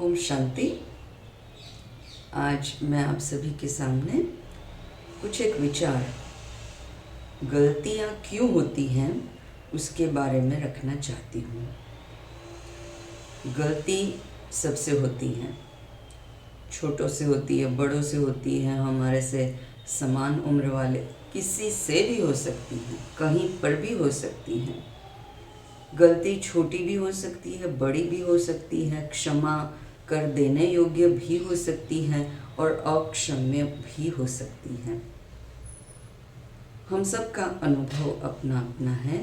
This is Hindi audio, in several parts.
ओम शांति। आज मैं आप सभी के सामने कुछ एक विचार गलतियाँ क्यों होती हैं उसके बारे में रखना चाहती हूँ। गलती सबसे होती हैं, छोटों से होती है, बड़ों से होती है, हमारे से समान उम्र वाले किसी से भी हो सकती हैं, कहीं पर भी हो सकती हैं। गलती छोटी भी हो सकती है, बड़ी भी हो सकती है, क्षमा कर देने योग्य भी हो सकती है और अक्षम्य भी हो सकती है। हम सब का अनुभव अपना अपना है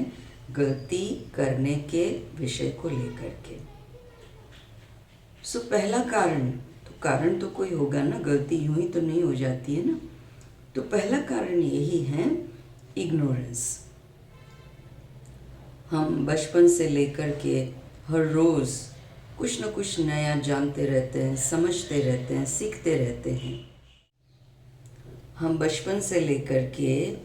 गलती करने के विषय को लेकर के। पहला कारण तो कोई होगा ना, गलती यूं ही तो नहीं हो जाती है ना। तो पहला कारण यही है इग्नोरेंस। हम बचपन से लेकर के हर रोज़ कुछ न कुछ नया जानते रहते हैं, समझते रहते हैं, सीखते रहते हैं। हम बचपन से लेकर के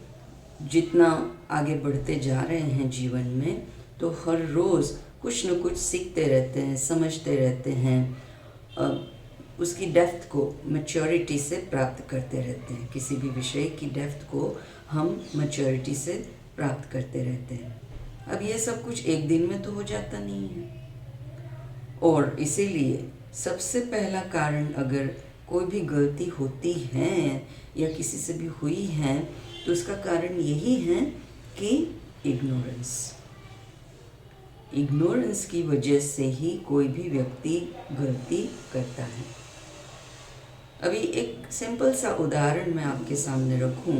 जितना आगे बढ़ते जा रहे हैं जीवन में, तो हर रोज़ कुछ न कुछ सीखते रहते हैं, समझते रहते हैं, उसकी डेप्थ को मैच्योरिटी से प्राप्त करते रहते हैं। किसी भी विषय की डेप्थ को हम मैच्योरिटी से प्राप्त करते रहते हैं। अब ये सब कुछ एक दिन में तो हो जाता नहीं है, और इसीलिए सबसे पहला कारण, अगर कोई भी गलती होती है या किसी से भी हुई है, तो उसका कारण यही है कि इग्नोरेंस की वजह से ही कोई भी व्यक्ति गलती करता है। अभी एक सिंपल सा उदाहरण मैं आपके सामने रखूं।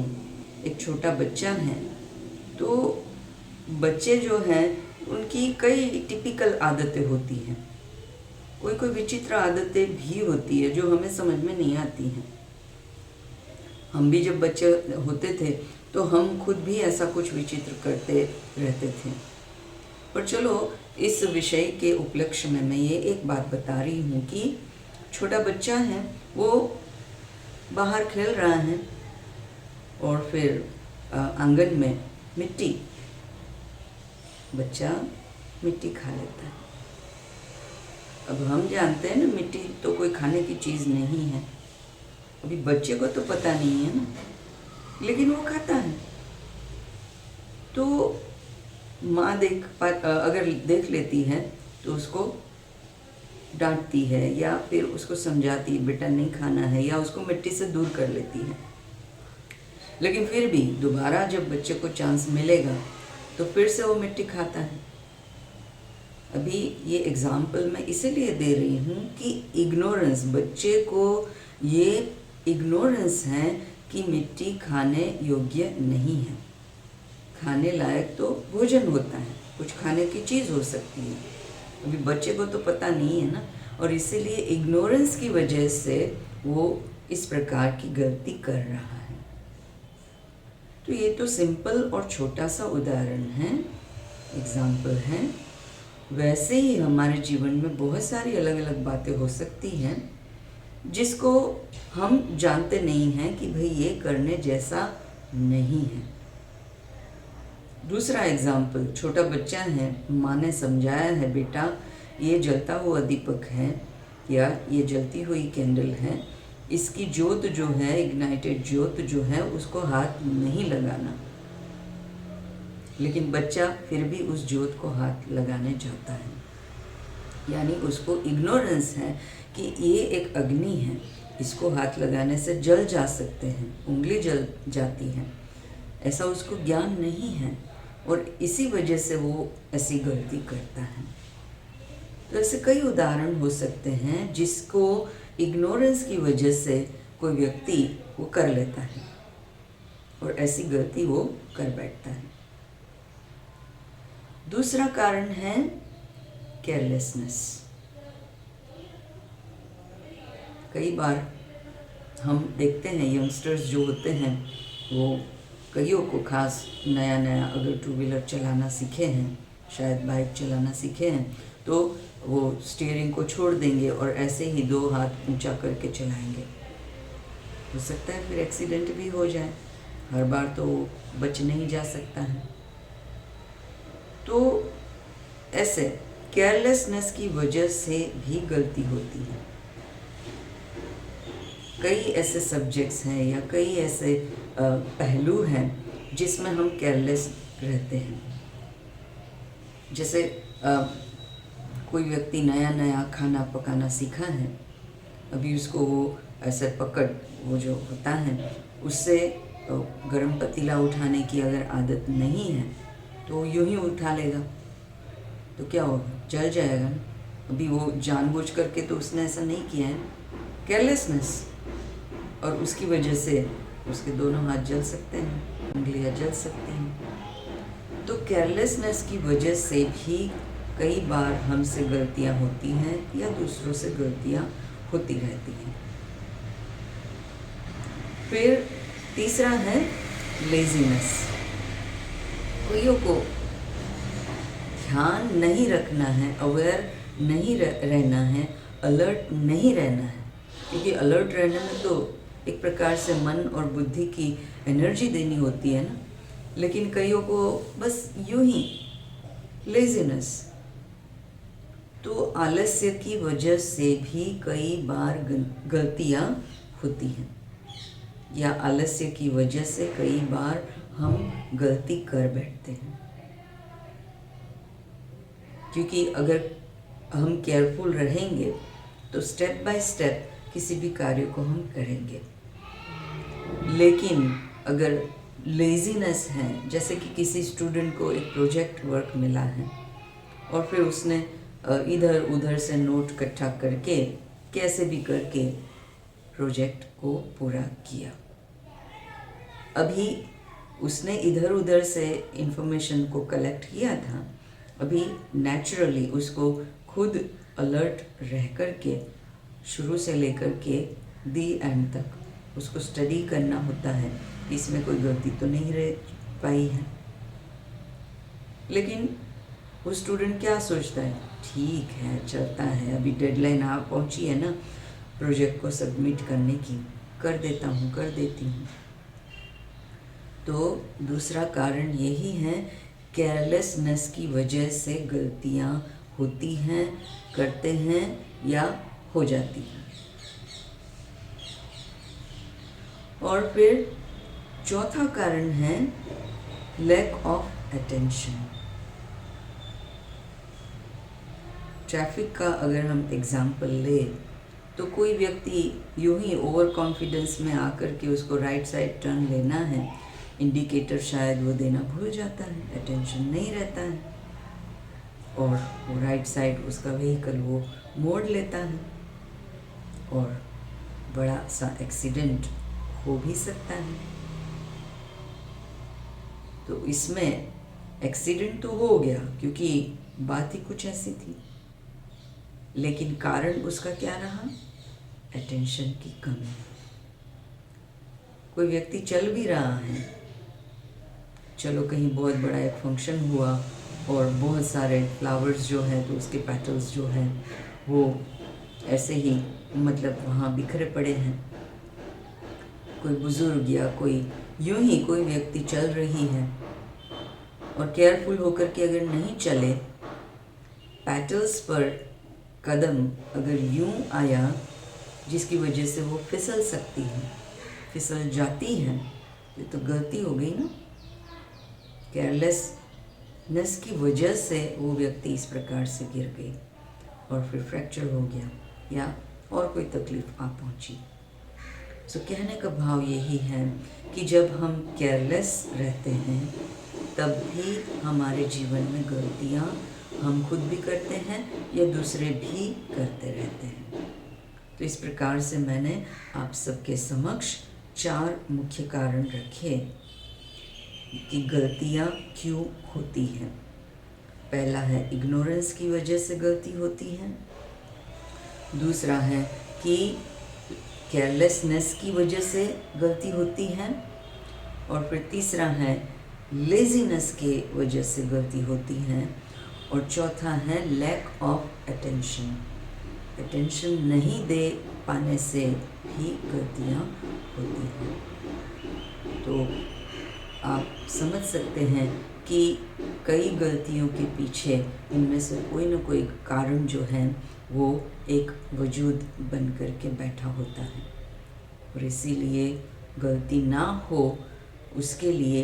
एक छोटा बच्चा है, तो बच्चे जो हैं उनकी कई टिपिकल आदतें होती हैं, कोई विचित्र आदतें भी होती है जो हमें समझ में नहीं आती हैं। हम भी जब बच्चे होते थे तो हम खुद भी ऐसा कुछ विचित्र करते रहते थे। पर चलो, इस विषय के उपलक्ष्य में मैं ये एक बात बता रही हूँ कि छोटा बच्चा है, वो बाहर खेल रहा है और फिर आंगन में बच्चा मिट्टी खा लेता है। अब हम जानते हैं ना, मिट्टी तो कोई खाने की चीज़ नहीं है। अभी बच्चे को तो पता नहीं है ना, लेकिन वो खाता है। तो माँ अगर देख लेती है तो उसको डांटती है या फिर उसको समझाती है बेटा नहीं खाना है, या उसको मिट्टी से दूर कर लेती है। लेकिन फिर भी दोबारा जब बच्चे को चांस मिलेगा तो फिर से वो मिट्टी खाता है। अभी ये एग्जाम्पल मैं इसीलिए दे रही हूँ कि इग्नोरेंस, बच्चे को ये इग्नोरेंस है कि मिट्टी खाने योग्य नहीं है। खाने लायक तो भोजन होता है, कुछ खाने की चीज़ हो सकती है। अभी बच्चे को तो पता नहीं है ना, और इसीलिए इग्नोरेंस की वजह से वो इस प्रकार की गलती कर रहा है। तो ये तो सिंपल और छोटा सा उदाहरण है, एग्जाम्पल है। वैसे ही हमारे जीवन में बहुत सारी अलग अलग बातें हो सकती हैं जिसको हम जानते नहीं हैं कि भाई ये करने जैसा नहीं है। दूसरा एग्जाम्पल, छोटा बच्चा है, माँ ने समझाया है बेटा ये जलता हुआ दीपक है या ये जलती हुई कैंडल है, इसकी ज्योत जो है, इग्नाइटेड ज्योत जो है, उसको हाथ नहीं लगाना। लेकिन बच्चा फिर भी उस ज्योत को हाथ लगाने जाता है, यानी उसको इग्नोरेंस है कि ये एक अग्नि है, इसको हाथ लगाने से जल जा सकते हैं, उंगली जल जाती है, ऐसा उसको ज्ञान नहीं है, और इसी वजह से वो ऐसी गलती करता है। तो ऐसे कई उदाहरण हो सकते हैं जिसको इग्नोरेंस की वजह से कोई व्यक्ति वो कर लेता है और ऐसी गलती वो कर बैठता है। दूसरा कारण है केयरलेसनेस। कई बार हम देखते हैं यंगस्टर्स जो होते हैं, वो कईयों को खास नया अगर टू व्हीलर चलाना सीखे हैं, शायद बाइक चलाना सीखे हैं, तो वो स्टीयरिंग को छोड़ देंगे और ऐसे ही दो हाथ ऊंचा करके चलाएंगे। हो सकता है फिर एक्सीडेंट भी हो जाए, हर बार तो बच नहीं जा सकता है। तो ऐसे केयरलेसनेस की वजह से भी गलती होती है। कई ऐसे सब्जेक्ट्स हैं या कई ऐसे पहलू हैं जिसमें हम केयरलेस रहते हैं। जैसे कोई व्यक्ति नया नया खाना पकाना सीखा है, अभी उसको वो ऐसे पकड़ वो जो होता है उससे गरम पतीला उठाने की अगर आदत नहीं है तो यूं ही उठा लेगा तो क्या होगा, जल जाएगा ना। अभी वो जानबूझ करके तो उसने ऐसा नहीं किया है, केयरलेसनेस, और उसकी वजह से उसके दोनों हाथ जल सकते हैं, उंगलियां जल सकती हैं। तो केयरलेसनेस की वजह से भी कई बार हमसे गलतियां होती हैं या दूसरों से गलतियां होती रहती हैं। फिर तीसरा है लेजीनेस। कोइयों को ध्यान नहीं रखना है, अवेयर नहीं रहना है, अलर्ट नहीं रहना है, क्योंकि अलर्ट रहने में तो एक प्रकार से मन और बुद्धि की एनर्जी देनी होती है ना। लेकिन कईयों को बस यूं ही लेजीनेस, तो आलस्य की वजह से भी कई बार गलतियां होती हैं, या आलस्य की वजह से कई बार हम गलती कर बैठते हैं। क्योंकि अगर हम केयरफुल रहेंगे तो स्टेप बाय स्टेप किसी भी कार्य को हम करेंगे। लेकिन अगर लेजीनेस है, जैसे कि किसी स्टूडेंट को एक प्रोजेक्ट वर्क मिला है और फिर उसने इधर उधर से नोट इकट्ठा करके कैसे भी करके प्रोजेक्ट को पूरा किया। अभी उसने इधर उधर से इंफॉर्मेशन को कलेक्ट किया था, अभी नेचुरली उसको खुद अलर्ट रह कर के शुरू से लेकर के दी एंड तक उसको स्टडी करना होता है कि इसमें कोई गलती तो नहीं रह पाई है। लेकिन वो स्टूडेंट क्या सोचता है, ठीक है चलता है, अभी डेडलाइन आ पहुंची है ना प्रोजेक्ट को सबमिट करने की, कर देता हूँ कर देती हूँ। तो दूसरा कारण यही है, केयरलेसनेस की वजह से गलतियाँ होती हैं, करते हैं या हो जाती हैं। और फिर चौथा कारण है लैक ऑफ अटेंशन। ट्रैफिक का अगर हम एग्जाम्पल ले तो कोई व्यक्ति यूं ही ओवर कॉन्फिडेंस में आकर के उसको राइट साइड टर्न लेना है, इंडिकेटर शायद वो देना भूल जाता है, अटेंशन नहीं रहता है और वो राइट साइड उसका व्हीकल वो मोड़ लेता है और बड़ा सा एक्सीडेंट हो भी सकता है। तो इसमें एक्सीडेंट तो हो गया क्योंकि बात ही कुछ ऐसी थी, लेकिन कारण उसका क्या रहा, अटेंशन की कमी। कोई व्यक्ति चल भी रहा है, चलो कहीं बहुत बड़ा एक फंक्शन हुआ और बहुत सारे फ्लावर्स जो हैं तो उसके पेटल्स जो हैं वो ऐसे ही मतलब वहाँ बिखरे पड़े हैं। कोई बुजुर्ग या कोई यूं ही कोई व्यक्ति चल रही है और केयरफुल होकर के अगर नहीं चले, पेटल्स पर कदम अगर यूं आया जिसकी वजह से वो फिसल सकती है, फिसल जाती है, ये तो गलती हो गई ना। केयरलेसनेस की वजह से वो व्यक्ति इस प्रकार से गिर गई और फिर फ्रैक्चर हो गया या और कोई तकलीफ आ पहुंची। सो कहने का भाव यही है कि जब हम केयरलेस रहते हैं तब भी हमारे जीवन में गलतियाँ हम खुद भी करते हैं या दूसरे भी करते रहते हैं। तो इस प्रकार से मैंने आप सबके समक्ष 4 मुख्य कारण रखे कि गलतियाँ क्यों होती हैं। पहला है इग्नोरेंस की वजह से गलती होती है, दूसरा है कि केयरलेसनेस की वजह से गलती होती है, और फिर तीसरा है लेजीनेस के वजह से गलती होती है, और चौथा है लैक ऑफ अटेंशन। अटेंशन नहीं दे पाने से भी गलतियाँ होती हैं। तो आप समझ सकते हैं कि कई गलतियों के पीछे इनमें से कोई ना कोई कारण जो है वो एक वजूद बन कर के बैठा होता है, और इसीलिए गलती ना हो उसके लिए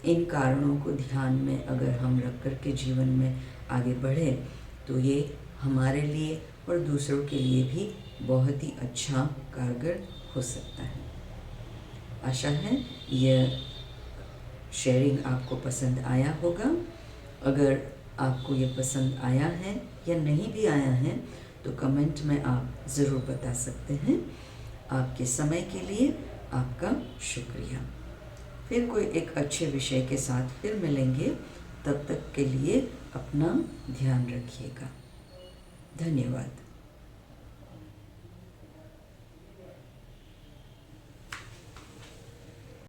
इन कारणों को ध्यान में अगर हम रख कर के जीवन में आगे बढ़ें तो ये हमारे लिए और दूसरों के लिए भी बहुत ही अच्छा कारगर हो सकता है। आशा है यह शेयरिंग आपको पसंद आया होगा। अगर आपको ये पसंद आया है या नहीं भी आया है तो कमेंट में आप ज़रूर बता सकते हैं। आपके समय के लिए आपका शुक्रिया। फिर कोई एक अच्छे विषय के साथ फिर मिलेंगे, तब तक के लिए अपना ध्यान रखिएगा। धन्यवाद।